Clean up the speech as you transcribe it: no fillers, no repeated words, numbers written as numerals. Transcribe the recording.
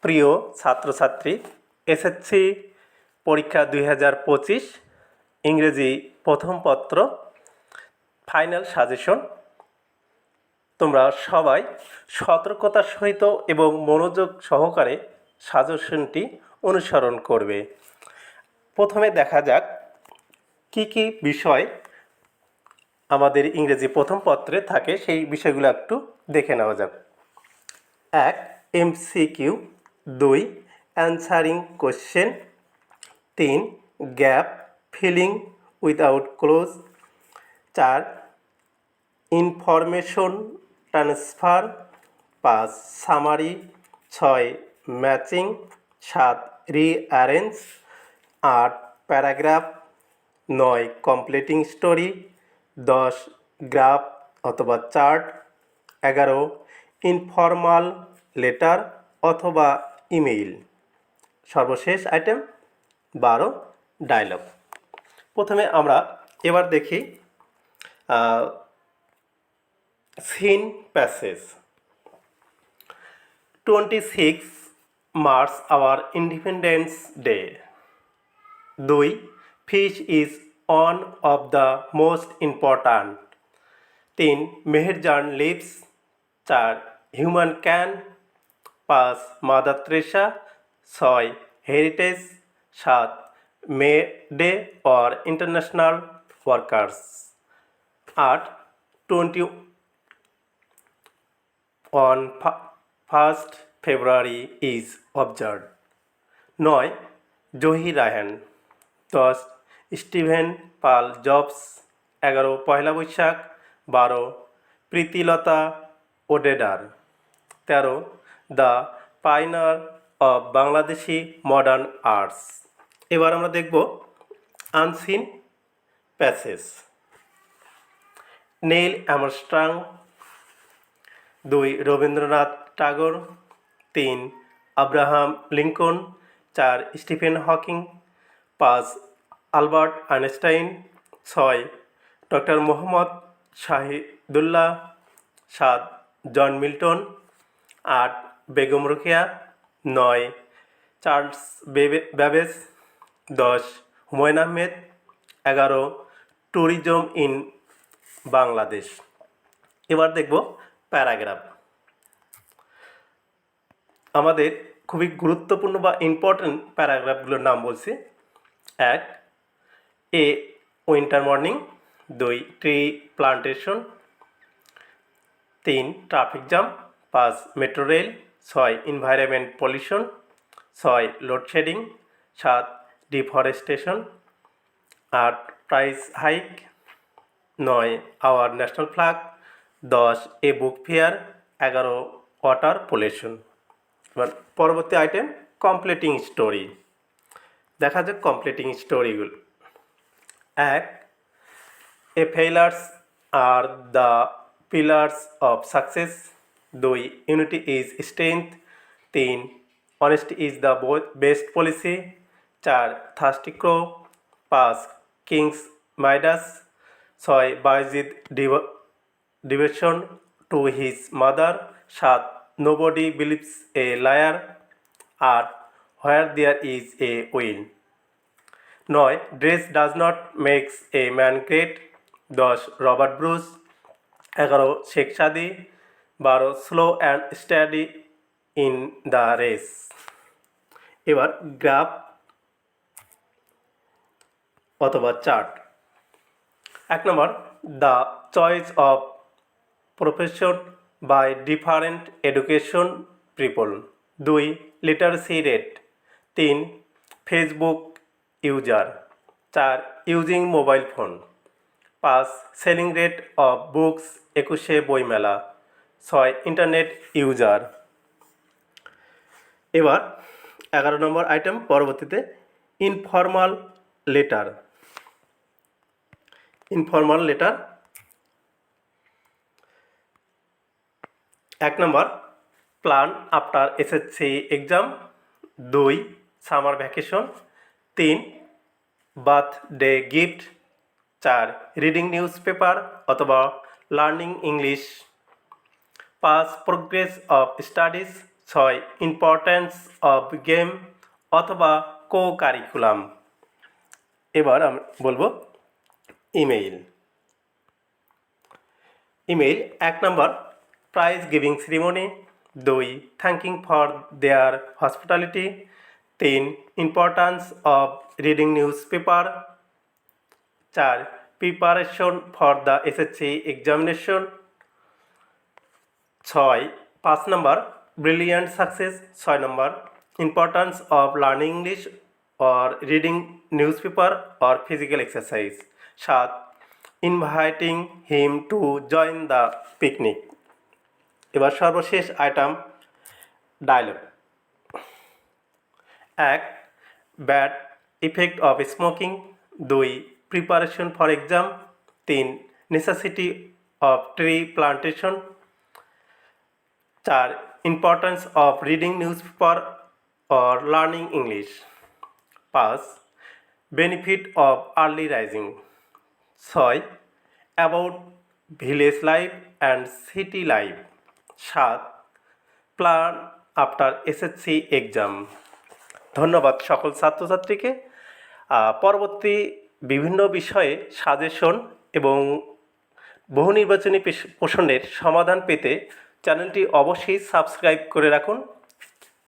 প্রিয় ছাত্রছাত্রী, এসএসসি পরীক্ষা 2025 ইংরেজি প্রথম পত্র ফাইনাল সাজেশন। তোমরা সবাই সতর্কতার সহিত এবং মনোযোগ সহকারে সাজেশনটি অনুসরণ করবে। প্রথমে দেখা যাক কি কি বিষয় আমাদের ইংরেজি প্রথম পত্রে থাকে, সেই বিষয়গুলো একটু দেখে নেওয়া যাক। 1. MCQ. 2. Answering question. 3. Gap filling without clues. 4. Information transfer. 5. Summary. 6. Matching. 7. Rearrange. 8. Paragraph. 9. Completing story. 10. Graph অথবা চার্ট। 11. ইনফর্মাল লেটার অথবা ইমেইল। সর্বশেষ আইটেম 12. ডায়লগ। প্রথমে আমরা এবার দেখি seen passage. 26 March our independence day. 2. Fish is one of the most important. 3. Meherjan lives. 4. Human can. 5. Mother Teresa. 6. Heritage. 7. May Day or international workers. 8. 21 first February is observed. 9. Zahir Raihan. 10. Steven Paul Jobs. 11. Pohela Boishakh. 12. Pritilata Waddedar. 13. The pioneer of Bangladeshi modern arts. এবার আমরা দেখব unseen passage. Neil Armstrong. 2. Rabindranath Tagore. 3. Abraham Lincoln. 4. Stephen Hawking. 5. Albert Einstein. 6. Doctor Mohammad Shahidullah. 7. John Milton. 8. Begum Rokeya. 9. Charles Babbage. 10. Humayun Ahmed. 11. Tourism in Bangladesh. এবার দেখব paragraph. আমাদের খুবই গুরুত্বপূর্ণ বা important প্যারাগ্রাফগুলোর নাম বলছি। 1. A winter morning. 2. Tree plantation. 3. Traffic jam. 5. Metro rail. 6. Environment pollution. 6. Load shedding. 7. Deforestation. 8. Price hike. 9. Our national flag. 10. A book fair. 11. Water pollution. এবার পরবর্তী আইটেম কমপ্লিটিং স্টোরি। দেখা যাক কমপ্লিটিং স্টোরিগুলো। 1. A failures are the pillars of success. 2. Unity is strength. 3. Honesty is the best policy. 4. Thirsty crow. 5. Kings Midas. 6. Bayazid devotion to his mother. 7. Nobody believes a liar. 8. Where there is a will. 9. Dress does not makes a man great. 10. Robert Bruce. 11. Sheikh Sadi. 12. Slow and study in the race. এবার graph অথবা chart. 1 number the choice of profession by different education people. 2. Literacy rate. 3. Facebook user. 4. Using mobile phone. 5. Selling rate of books 21শে বইমেলা। 6. Internet user. এবার 11 number item পরবর্তীতে informal letter. Informal letter 1 number plan after SSC exam. 2. Summer vacation. 3. Birthday gift. 4. Reading newspaper অথবা learning English. 5. Progress of studies. ছয় importance of game অথবা co curriculum. এবার আমি বলবো email. Email 1 number prize giving ceremony, 2 thanking for their hospitality, 3 importance of reading newspaper, 4 preparation for the SSC examination, 5 number brilliant success, 6 number importance of learning English or reading newspaper or physical exercise, 7 inviting him to join the picnic. এবার সর্বশেষ item dialogue. 1 bad effect of smoking, 2 preparation for exam, 3 necessity of tree plantation, 4 importance of reading newspaper or learning English, 5 benefit of early rising, 6 about village life and city life, 7 plan after SSC exam. ধন্যবাদ সকল ছাত্রছাত্রীকে। পরবর্তী বিভিন্ন বিষয়ে suggestion এবং বহু নির্বাচনী প্রশ্নের সমাধান পেতে চ্যানেলটি অবশ্যই সাবস্ক্রাইব করে রাখুন।